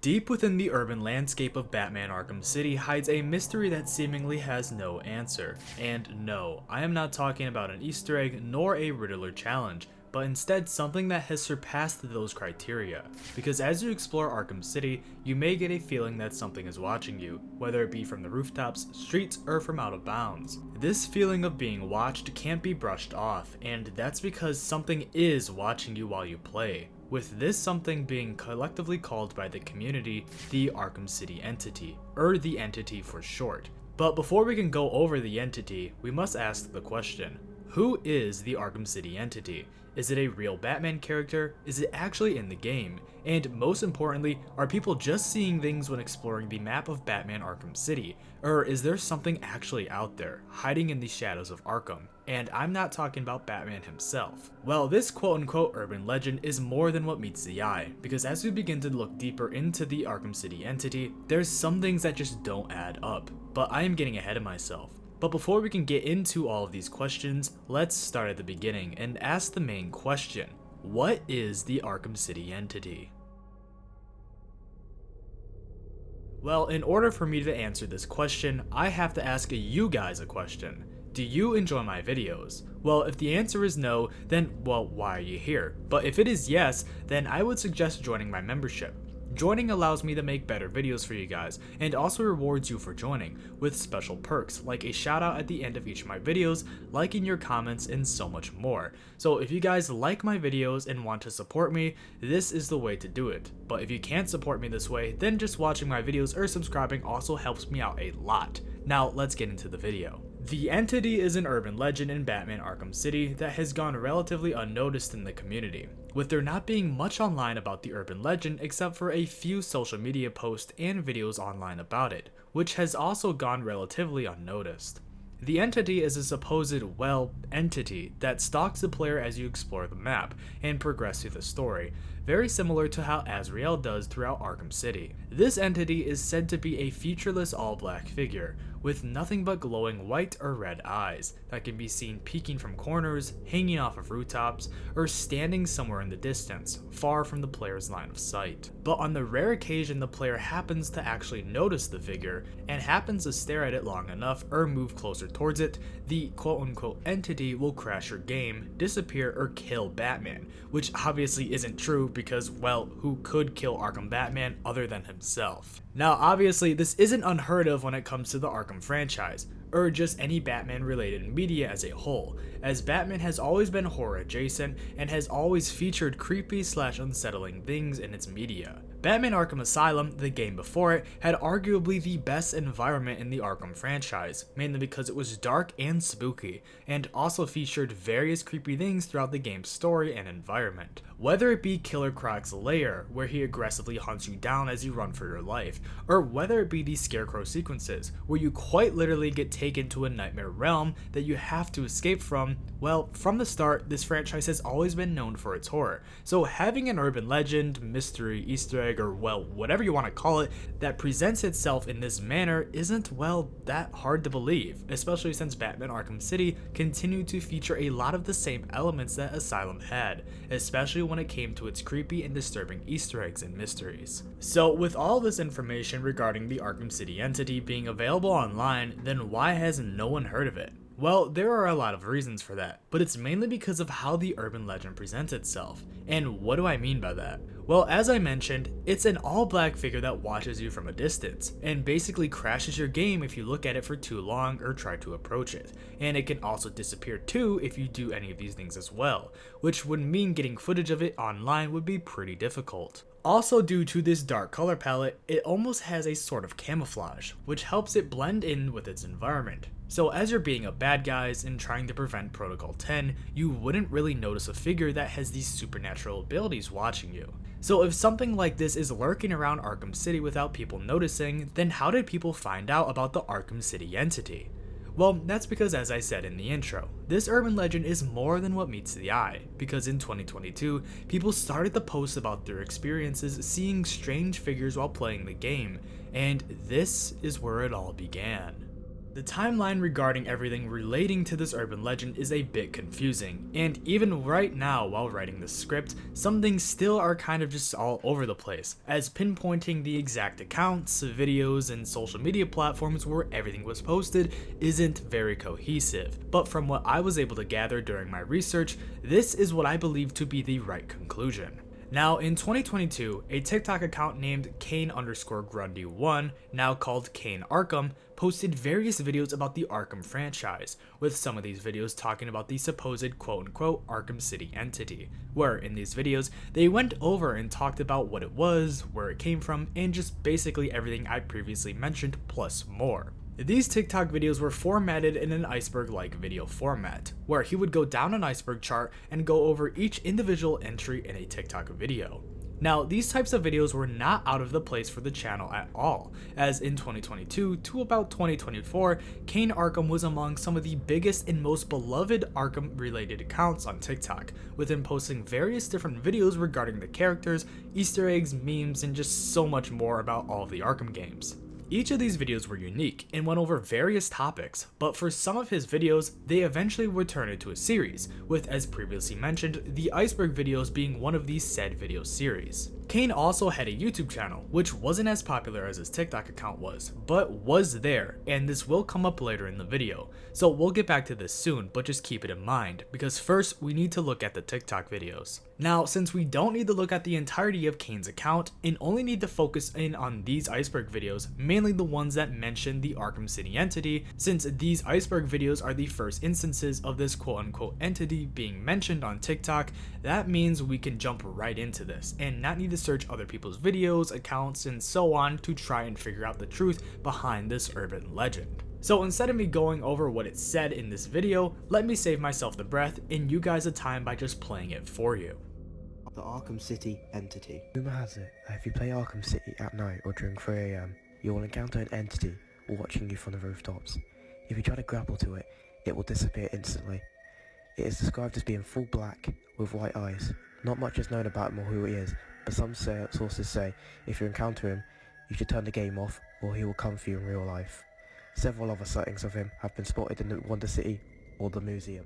Deep within the urban landscape of Batman Arkham City hides a mystery that seemingly has no answer. And no, I am not talking about an Easter egg nor a Riddler challenge, but instead something that has surpassed those criteria. Because as you explore Arkham City, you may get a feeling that something is watching you, whether it be from the rooftops, streets, or from out of bounds. This feeling of being watched can't be brushed off, and that's because something is watching you while you play, with this something being collectively called by the community the Arkham City entity, or the entity for short. But before we can go over the entity, we must ask the question: who is the Arkham City entity? Is it a real Batman character? Is it actually in the game? And most importantly, are people just seeing things when exploring the map of Batman Arkham City? Or is there something actually out there, hiding in the shadows of Arkham? And I'm not talking about Batman himself. Well, this quote-unquote urban legend is more than what meets the eye, because as we begin to look deeper into the Arkham City entity, there's some things that just don't add up. But I am getting ahead of myself. But before we can get into all of these questions, let's start at the beginning and ask the main question: what is the Arkham City entity? Well, in order for me to answer this question, I have to ask you guys a question. Do you enjoy my videos? Well, if the answer is no, then, well, why are you here? But if it is yes, then I would suggest joining my membership. Joining allows me to make better videos for you guys, and also rewards you for joining, with special perks like a shout out at the end of each of my videos, liking your comments, and so much more. So if you guys like my videos and want to support me, this is the way to do it. But if you can't support me this way, then just watching my videos or subscribing also helps me out a lot. Now let's get into the video. The entity is an urban legend in Batman Arkham City that has gone relatively unnoticed in the community, with there not being much online about the urban legend except for a few social media posts and videos online about it, which has also gone relatively unnoticed. The entity is a supposed, entity that stalks the player as you explore the map and progress through the story, very similar to how Azrael does throughout Arkham City. This entity is said to be a featureless all-black figure, with nothing but glowing white or red eyes that can be seen peeking from corners, hanging off of rooftops, or standing somewhere in the distance, far from the player's line of sight. But on the rare occasion the player happens to actually notice the figure, and happens to stare at it long enough or move closer towards it, the quote-unquote entity will crash your game, disappear, or kill Batman, which obviously isn't true because, well, who could kill Arkham Batman other than himself? Now obviously this isn't unheard of when it comes to the Arkham franchise, or just any Batman related media as a whole, as Batman has always been horror adjacent and has always featured creepy/unsettling things in its media. Batman Arkham Asylum, the game before it, had arguably the best environment in the Arkham franchise, mainly because it was dark and spooky, and also featured various creepy things throughout the game's story and environment. Whether it be Killer Croc's lair, where he aggressively hunts you down as you run for your life, or whether it be the Scarecrow sequences, where you quite literally get taken to a nightmare realm that you have to escape from, well, from the start, this franchise has always been known for its horror, so having an urban legend, mystery, Easter egg, or well, whatever you want to call it, that presents itself in this manner isn't, well, that hard to believe, especially since Batman Arkham City continued to feature a lot of the same elements that Asylum had, especially when it came to its creepy and disturbing Easter eggs and mysteries. So with all this information regarding the Arkham City entity being available online, then why has no one heard of it? Well, there are a lot of reasons for that, but it's mainly because of how the urban legend presents itself. And what do I mean by that? Well, as I mentioned, it's an all-black figure that watches you from a distance, and basically crashes your game if you look at it for too long or try to approach it. And it can also disappear too if you do any of these things as well, which would mean getting footage of it online would be pretty difficult. Also, due to this dark color palette, it almost has a sort of camouflage, which helps it blend in with its environment. So as you're being up bad guys and trying to prevent Protocol 10, you wouldn't really notice a figure that has these supernatural abilities watching you. So if something like this is lurking around Arkham City without people noticing, then how did people find out about the Arkham City entity? Well, that's because, as I said in the intro, this urban legend is more than what meets the eye, because in 2022, people started to post about their experiences seeing strange figures while playing the game, and this is where it all began. The timeline regarding everything relating to this urban legend is a bit confusing, and even right now while writing the script, some things still are kind of just all over the place, as pinpointing the exact accounts, videos, and social media platforms where everything was posted isn't very cohesive. But from what I was able to gather during my research, this is what I believe to be the right conclusion. Now, in 2022, a TikTok account named Cain_Grundy1, now called Cain Arkham, posted various videos about the Arkham franchise, with some of these videos talking about the supposed quote-unquote Arkham City entity, where in these videos, they went over and talked about what it was, where it came from, and just basically everything I previously mentioned, plus more. These TikTok videos were formatted in an iceberg-like video format, where he would go down an iceberg chart and go over each individual entry in a TikTok video. Now, these types of videos were not out of the place for the channel at all, as in 2022 to about 2024, Cain Arkham was among some of the biggest and most beloved Arkham-related accounts on TikTok, with him posting various different videos regarding the characters, Easter eggs, memes, and just so much more about all of the Arkham games. Each of these videos were unique and went over various topics, but for some of his videos, they eventually would turn into a series, with, as previously mentioned, the iceberg videos being one of these said video series. Cain also had a YouTube channel, which wasn't as popular as his TikTok account was, but was there, and this will come up later in the video, so we'll get back to this soon, but just keep it in mind, because first we need to look at the TikTok videos. Now, since we don't need to look at the entirety of Cain's account, and only need to focus in on these iceberg videos, mainly the ones that mention the Arkham City entity, since these iceberg videos are the first instances of this quote-unquote entity being mentioned on TikTok, that means we can jump right into this, and not need to search other people's videos, accounts, and so on to try and figure out the truth behind this urban legend. So instead of me going over what it said in this video, let me save myself the breath and you guys the time by just playing it for you. The Arkham City entity. Rumor has it that if you play Arkham City at night or during 3 AM, you will encounter an entity watching you from the rooftops. If you try to grapple to it, it will disappear instantly. It is described as being full black with white eyes. Not much is known about him or who he is, but some sources say if you encounter him, you should turn the game off or he will come for you in real life. Several other sightings of him have been spotted in the Wonder City or the museum.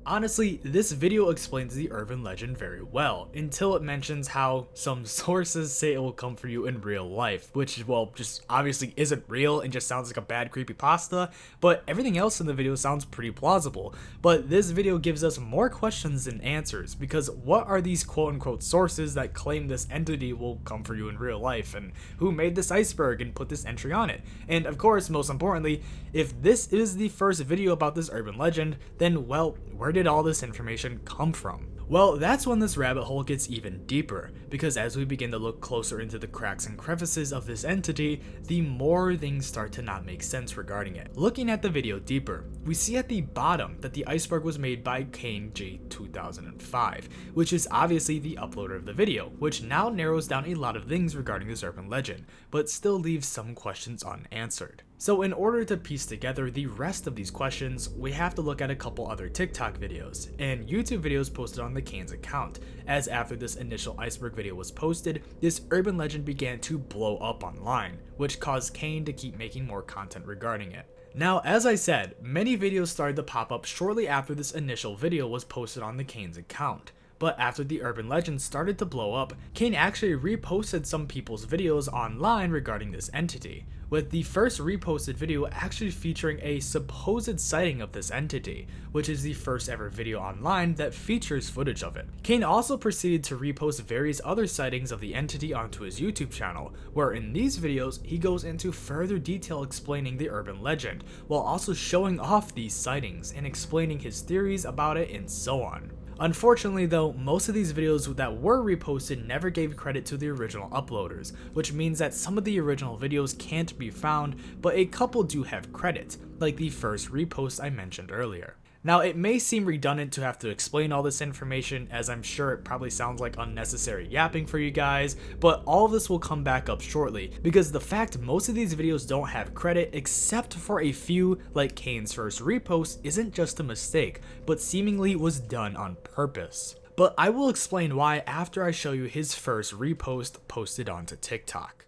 Honestly, this video explains the urban legend very well, until it mentions how some sources say it will come for you in real life, which, well, just obviously isn't real and just sounds like a bad creepypasta, but everything else in the video sounds pretty plausible. But this video gives us more questions than answers, because what are these quote-unquote sources that claim this entity will come for you in real life, and who made this iceberg and put this entry on it? And of course, most importantly, if this is the first video about this urban legend, then, well, where did all this information come from? Well, that's when this rabbit hole gets even deeper, because as we begin to look closer into the cracks and crevices of this entity, the more things start to not make sense regarding it. Looking at the video deeper, we see at the bottom that the iceberg was made by Cain J 2005, which is obviously the uploader of the video, which now narrows down a lot of things regarding this urban legend, but still leaves some questions unanswered. So in order to piece together the rest of these questions, we have to look at a couple other TikTok videos, and YouTube videos posted on the Cain's account, as after this initial iceberg video was posted, this urban legend began to blow up online, which caused Cain to keep making more content regarding it. Now, as I said, many videos started to pop up shortly after this initial video was posted on the Cain's account. But after the urban legend started to blow up, Cain actually reposted some people's videos online regarding this entity, with the first reposted video actually featuring a supposed sighting of this entity, which is the first ever video online that features footage of it. Cain also proceeded to repost various other sightings of the entity onto his YouTube channel, where in these videos he goes into further detail explaining the urban legend, while also showing off these sightings and explaining his theories about it and so on. Unfortunately though, most of these videos that were reposted never gave credit to the original uploaders, which means that some of the original videos can't be found, but a couple do have credit, like the first repost I mentioned earlier. Now, it may seem redundant to have to explain all this information, as I'm sure it probably sounds like unnecessary yapping for you guys, but all of this will come back up shortly, because the fact most of these videos don't have credit except for a few, like Cain's first repost, isn't just a mistake, but seemingly was done on purpose. But I will explain why after I show you his first repost posted onto TikTok.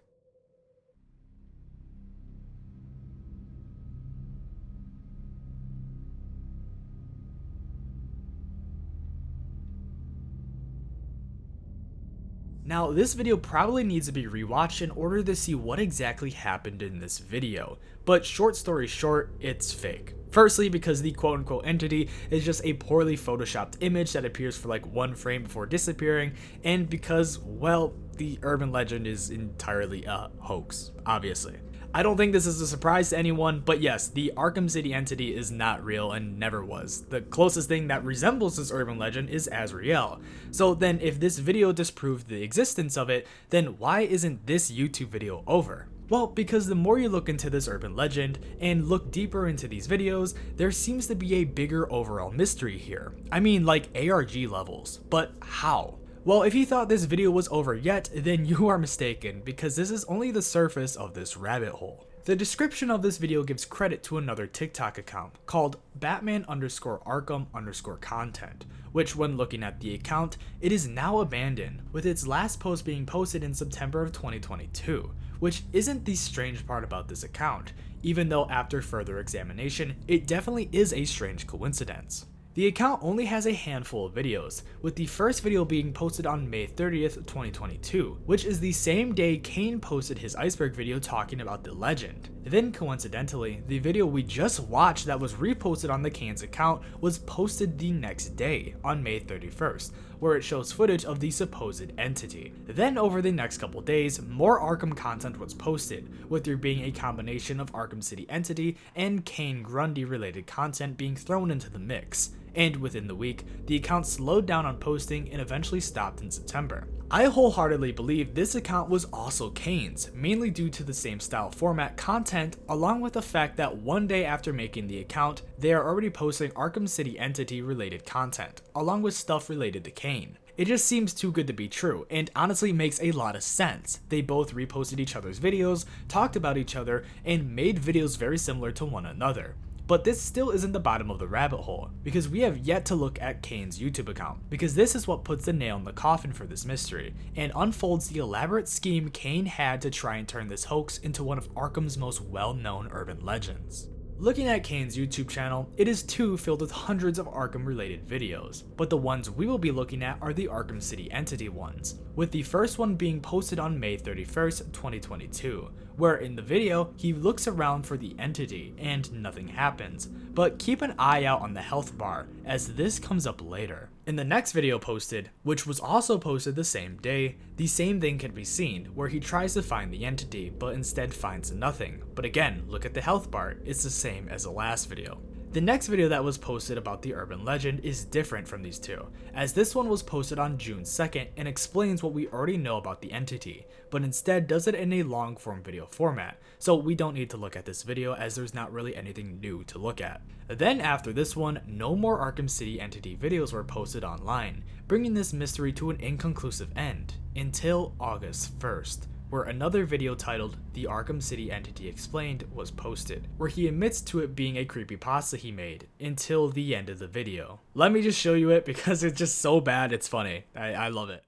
Now, this video probably needs to be rewatched in order to see what exactly happened in this video, but short story short, it's fake. Firstly, because the quote-unquote entity is just a poorly photoshopped image that appears for like one frame before disappearing, and because, well, the urban legend is entirely a hoax, obviously. I don't think this is a surprise to anyone, but yes, the Arkham City entity is not real and never was. The closest thing that resembles this urban legend is Azrael. So then if this video disproved the existence of it, then why isn't this YouTube video over? Well, because the more you look into this urban legend and look deeper into these videos, there seems to be a bigger overall mystery here. I mean, like ARG levels, but how? Well, if you thought this video was over yet, then you are mistaken, because this is only the surface of this rabbit hole. The description of this video gives credit to another TikTok account called Batman_Arkham_content, which when looking at the account, it is now abandoned, with its last post being posted in September of 2022, which isn't the strange part about this account, even though after further examination, it definitely is a strange coincidence. The account only has a handful of videos, with the first video being posted on May 30th, 2022, which is the same day Cain posted his iceberg video talking about the legend. Then coincidentally, the video we just watched that was reposted on the Cain's account was posted the next day, on May 31st, where it shows footage of the supposed entity. Then over the next couple days, more Arkham content was posted, with there being a combination of Arkham City entity and Cain Grundy related content being thrown into the mix. And within the week, the account slowed down on posting and eventually stopped in September. I wholeheartedly believe this account was also Cain's, mainly due to the same style format content, along with the fact that one day after making the account, they are already posting Arkham City entity related content, along with stuff related to Cain. It just seems too good to be true, and honestly makes a lot of sense. They both reposted each other's videos, talked about each other, and made videos very similar to one another. But this still isn't the bottom of the rabbit hole, because we have yet to look at Cain's YouTube account, because this is what puts the nail in the coffin for this mystery, and unfolds the elaborate scheme Cain had to try and turn this hoax into one of Arkham's most well-known urban legends. Looking at Cain's YouTube channel, it is too filled with hundreds of Arkham related videos, but the ones we will be looking at are the Arkham City entity ones, with the first one being posted on May 31st, 2022, where in the video, he looks around for the entity and nothing happens, but keep an eye out on the health bar as this comes up later. In the next video posted, which was also posted the same day, the same thing can be seen, where he tries to find the entity but instead finds nothing, but again, look at the health bar, it's the same as the last video. The next video that was posted about the urban legend is different from these two, as this one was posted on June 2nd and explains what we already know about the entity, but instead does it in a long form video format, so we don't need to look at this video as there's not really anything new to look at. Then after this one, no more Arkham City entity videos were posted online, bringing this mystery to an inconclusive end, until August 1st. Where another video titled The Arkham City Entity Explained was posted, where he admits to it being a creepypasta he made, until the end of the video. Let me just show you it because it's just so bad it's funny. I love it.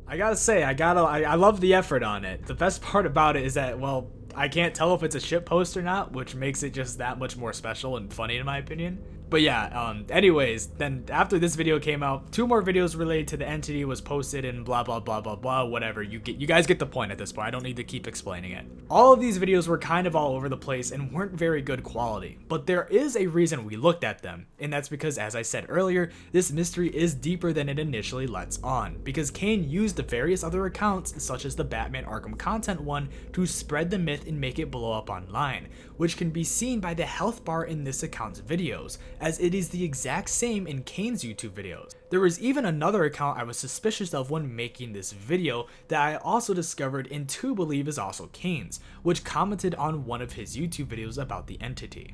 I gotta say, I love the effort on it. The best part about it is that, well, I can't tell if it's a shit post or not, which makes it just that much more special and funny in my opinion. But yeah, anyways, then after this video came out, 2 more videos related to the entity was posted and blah blah blah blah blah, whatever. You guys get the point at this point. I don't need to keep explaining it. All of these videos were kind of all over the place and weren't very good quality, but there is a reason we looked at them, and that's because, as I said earlier, this mystery is deeper than it initially lets on, because Cain used the various other accounts, such as the Batman Arkham content one, to spread the myth and make it blow up online, which can be seen by the health bar in this account's videos, as it is the exact same in Cain's YouTube videos. There was even another account I was suspicious of when making this video that I also discovered and to believe is also Cain's, which commented on one of his YouTube videos about the entity.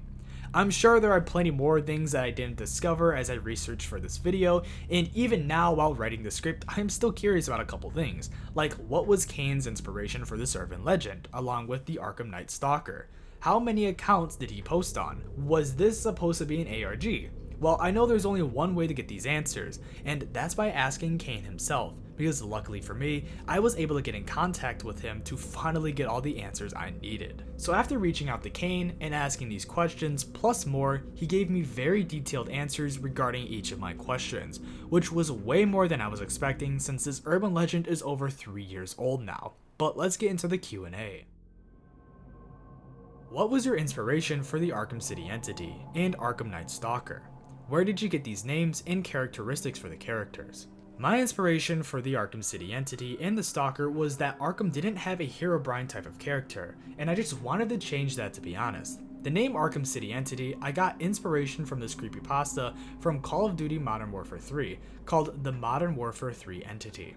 I'm sure there are plenty more things that I didn't discover as I researched for this video, and even now while writing the script, I'm still curious about a couple things, like what was Cain's inspiration for this urban legend, along with the Arkham Knight Stalker? How many accounts did he post on? Was this supposed to be an ARG? Well, I know there's only one way to get these answers, and that's by asking Cain himself, because luckily for me, I was able to get in contact with him to finally get all the answers I needed. So after reaching out to Cain and asking these questions, plus more, he gave me very detailed answers regarding each of my questions, which was way more than I was expecting since this urban legend is over 3 years old now. But let's get into the Q&A. What was your inspiration for the Arkham City entity and Arkham Knight Stalker? Where did you get these names and characteristics for the characters? My inspiration for the Arkham City entity and the Stalker was that Arkham didn't have a Herobrine type of character, and I just wanted to change that, to be honest. The name Arkham City entity, I got inspiration from this creepypasta from Call of Duty Modern Warfare 3, called the Modern Warfare 3 entity.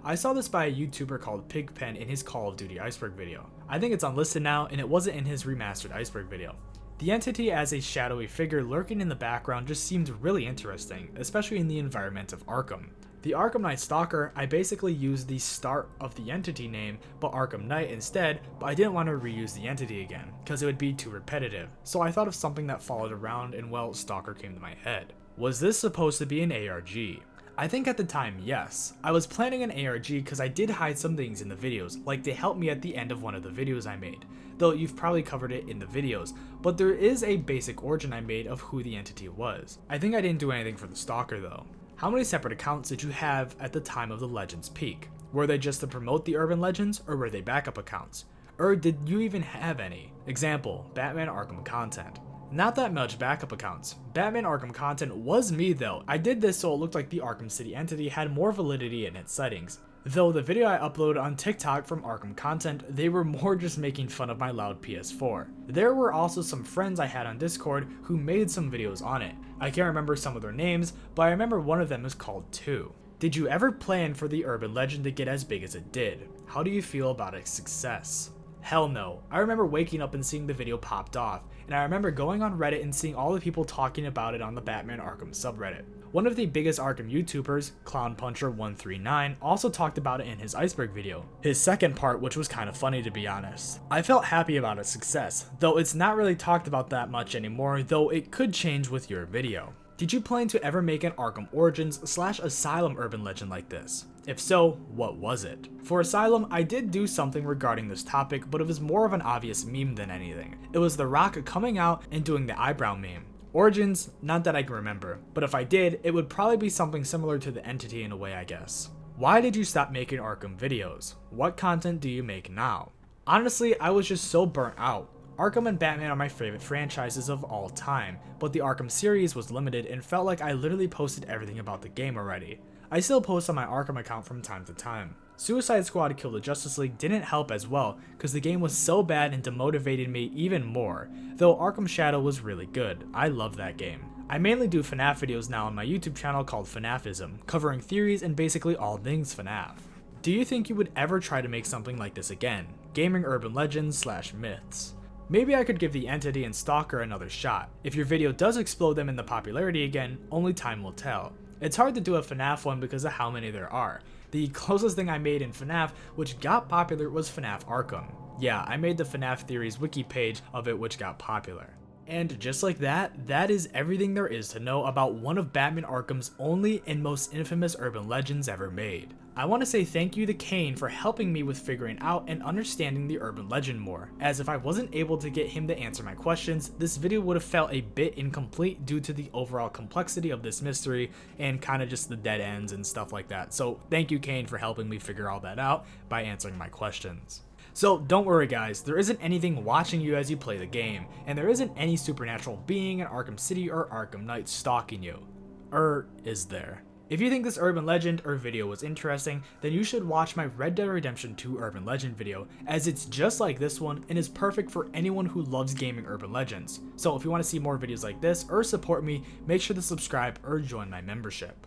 I saw this by a YouTuber called Pigpen in his Call of Duty Iceberg video. I think it's unlisted now, and it wasn't in his remastered Iceberg video. The entity as a shadowy figure lurking in the background just seemed really interesting, especially in the environment of Arkham. The Arkham Knight Stalker, I basically used the start of the entity name, but Arkham Knight instead, but I didn't want to reuse the entity again, because it would be too repetitive, so I thought of something that followed around and well, Stalker came to my head. Was this supposed to be an ARG? I think at the time, yes. I was planning an ARG because I did hide some things in the videos, like they helped me at the end of one of the videos I made, though you've probably covered it in the videos, but there is a basic origin I made of who the entity was. I think I didn't do anything for the Stalker though. How many separate accounts did you have at the time of the legend's peak? Were they just to promote the urban legends, or were they backup accounts? Or did you even have any? Example, Batman Arkham content. Not that much backup accounts. Batman Arkham content was me though. I did this so it looked like the Arkham City entity had more validity in its settings. Though the video I uploaded on TikTok from Arkham content, they were more just making fun of my loud PS4. There were also some friends I had on Discord who made some videos on it. I can't remember some of their names, but I remember one of them is called 2. Did you ever plan for the urban legend to get as big as it did? How do you feel about its success? Hell no. I remember waking up and seeing the video popped off, and I remember going on Reddit and seeing all the people talking about it on the Batman Arkham subreddit. One of the biggest Arkham YouTubers, ClownPuncher139, also talked about it in his Iceberg video, his second part, which was kind of funny to be honest. I felt happy about its success, though it's not really talked about that much anymore, though it could change with your video. Did you plan to ever make an Arkham Origins / Asylum urban legend like this? If so, what was it? For Asylum, I did do something regarding this topic, but it was more of an obvious meme than anything. It was The Rock coming out and doing the eyebrow meme. Origins, not that I can remember, but if I did, it would probably be something similar to the entity in a way, I guess. Why did you stop making Arkham videos? What content do you make now? Honestly, I was just so burnt out. Arkham and Batman are my favorite franchises of all time, but the Arkham series was limited and felt like I literally posted everything about the game already. I still post on my Arkham account from time to time. Suicide Squad Kill the Justice League didn't help as well, because the game was so bad and demotivated me even more, though Arkham Shadow was really good. I love that game. I mainly do FNAF videos now on my YouTube channel called FNAFism, covering theories and basically all things FNAF. Do you think you would ever try to make something like this again? Gaming urban legends / myths. Maybe I could give the entity and Stalker another shot. If your video does explode them in the popularity again, only time will tell. It's hard to do a FNAF one because of how many there are. The closest thing I made in FNAF which got popular was FNAF Arkham. Yeah, I made the FNAF Theories wiki page of it which got popular. And just like that, that is everything there is to know about one of Batman Arkham's only and most infamous urban legends ever made. I want to say thank you to Cain for helping me with figuring out and understanding the urban legend more, as if I wasn't able to get him to answer my questions, this video would have felt a bit incomplete due to the overall complexity of this mystery and kind of just the dead ends and stuff like that. So thank you, Cain, for helping me figure all that out by answering my questions. So don't worry guys, there isn't anything watching you as you play the game, and there isn't any supernatural being in Arkham City or Arkham Knight stalking you. Or is there? If you think this urban legend or video was interesting, then you should watch my Red Dead Redemption 2 urban legend video, as it's just like this one and is perfect for anyone who loves gaming urban legends. So if you want to see more videos like this or support me, make sure to subscribe or join my membership.